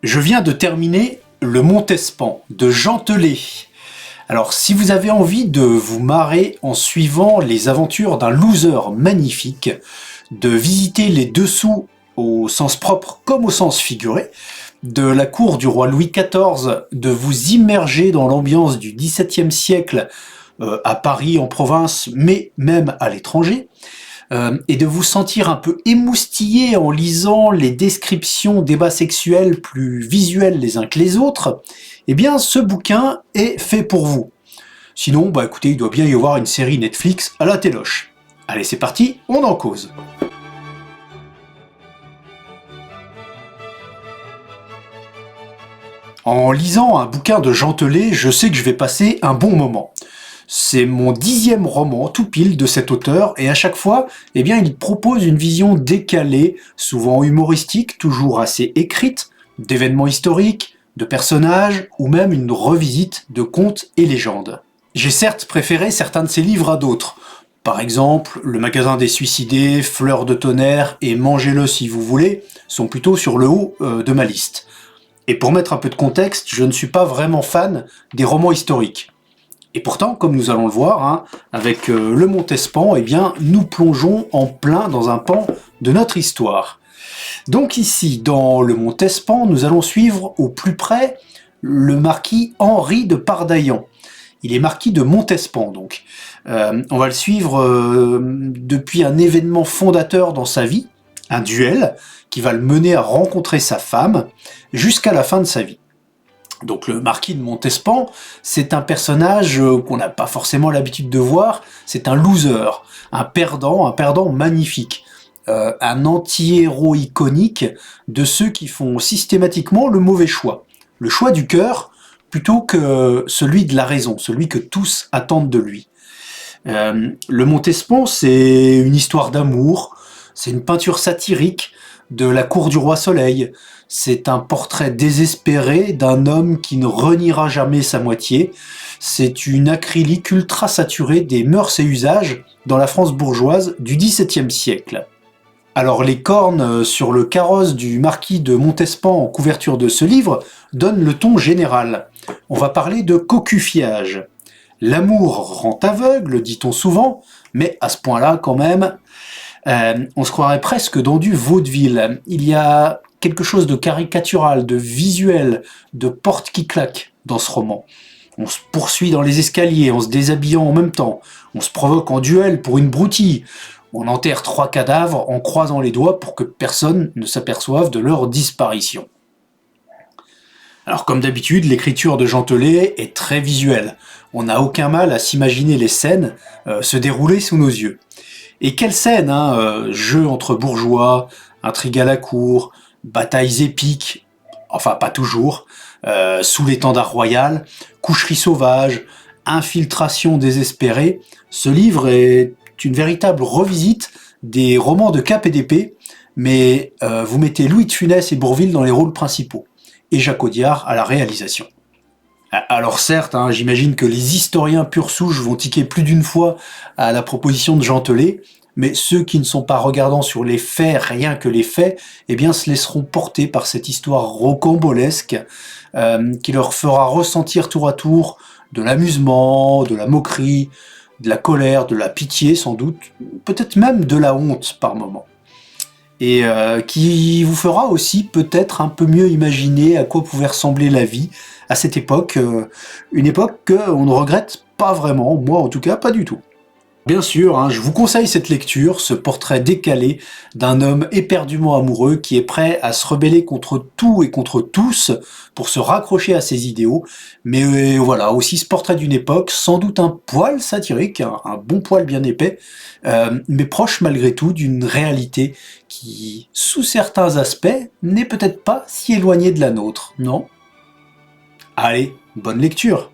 Je viens de terminer Le Montespan de Jean Telet. Alors si vous avez envie de vous marrer en suivant les aventures d'un loser magnifique, de visiter les dessous au sens propre comme au sens figuré, de la cour du roi Louis XIV, de vous immerger dans l'ambiance du XVIIe siècle à Paris, en province, mais même à l'étranger, et de vous sentir un peu émoustillé en lisant les descriptions débats sexuels plus visuels les uns que les autres, eh bien ce bouquin est fait pour vous. Sinon, bah écoutez, il doit bien y avoir une série Netflix à la téloche. Allez, c'est parti, on en cause. En lisant un bouquin de Jean Telet, je sais que je vais passer un bon moment. C'est mon 10e roman tout pile de cet auteur et à chaque fois, eh bien, il propose une vision décalée, souvent humoristique, toujours assez écrite, d'événements historiques, de personnages ou même une revisite de contes et légendes. J'ai certes préféré certains de ses livres à d'autres. Par exemple, Le Magasin des Suicidés, Fleurs de tonnerre et Mangez-le si vous voulez sont plutôt sur le haut de ma liste. Et pour mettre un peu de contexte, je ne suis pas vraiment fan des romans historiques. Et pourtant, comme nous allons le voir, avec Le Montespan, eh bien, nous plongeons en plein dans un pan de notre histoire. Donc ici, dans Le Montespan, nous allons suivre au plus près le marquis Henri de Pardaillan. Il est marquis de Montespan, donc. On va le suivre depuis un événement fondateur dans sa vie, un duel, qui va le mener à rencontrer sa femme, jusqu'à la fin de sa vie. Donc le marquis de Montespan, c'est un personnage qu'on n'a pas forcément l'habitude de voir, c'est un loser, un perdant magnifique, un anti-héros iconique de ceux qui font systématiquement le mauvais choix. Le choix du cœur plutôt que celui de la raison, celui que tous attendent de lui. Le Montespan, c'est une histoire d'amour, c'est une peinture satirique de la cour du roi Soleil. C'est un portrait désespéré d'un homme qui ne reniera jamais sa moitié. C'est une acrylique ultra saturée des mœurs et usages dans la France bourgeoise du XVIIe siècle. Alors les cornes sur le carrosse du marquis de Montespan en couverture de ce livre donnent le ton général. On va parler de cocufiage. L'amour rend aveugle, dit-on souvent, mais à ce point-là quand même, on se croirait presque dans du vaudeville. Il y a quelque chose de caricatural, de visuel, de porte qui claque dans ce roman. On se poursuit dans les escaliers en se déshabillant en même temps. On se provoque en duel pour une broutille. On enterre 3 cadavres en croisant les doigts pour que personne ne s'aperçoive de leur disparition. Alors comme d'habitude, l'écriture de Jean Telet est très visuelle. On n'a aucun mal à s'imaginer les scènes se dérouler sous nos yeux. Et quelle scène, jeu entre bourgeois, intrigue à la cour, batailles épiques, enfin pas toujours, sous l'étendard royal, coucherie sauvage, infiltration désespérée. Ce livre est une véritable revisite des romans de Cap et d'Épée, mais vous mettez Louis de Funès et Bourvil dans les rôles principaux, et Jacques Audiard à la réalisation. Alors certes, j'imagine que les historiens pur souche vont tiquer plus d'une fois à la proposition de Jean Telet, mais ceux qui ne sont pas regardants sur les faits, rien que les faits, eh bien se laisseront porter par cette histoire rocambolesque qui leur fera ressentir tour à tour de l'amusement, de la moquerie, de la colère, de la pitié sans doute, peut-être même de la honte par moments. Et qui vous fera aussi peut-être un peu mieux imaginer à quoi pouvait ressembler la vie à cette époque, une époque qu'on ne regrette pas vraiment, moi en tout cas pas du tout. Bien sûr, je vous conseille cette lecture, ce portrait décalé d'un homme éperdument amoureux qui est prêt à se rebeller contre tout et contre tous pour se raccrocher à ses idéaux, mais voilà, aussi ce portrait d'une époque, sans doute un poil satirique, un bon poil bien épais, mais proche malgré tout d'une réalité qui, sous certains aspects, n'est peut-être pas si éloignée de la nôtre, non ? Allez, bonne lecture!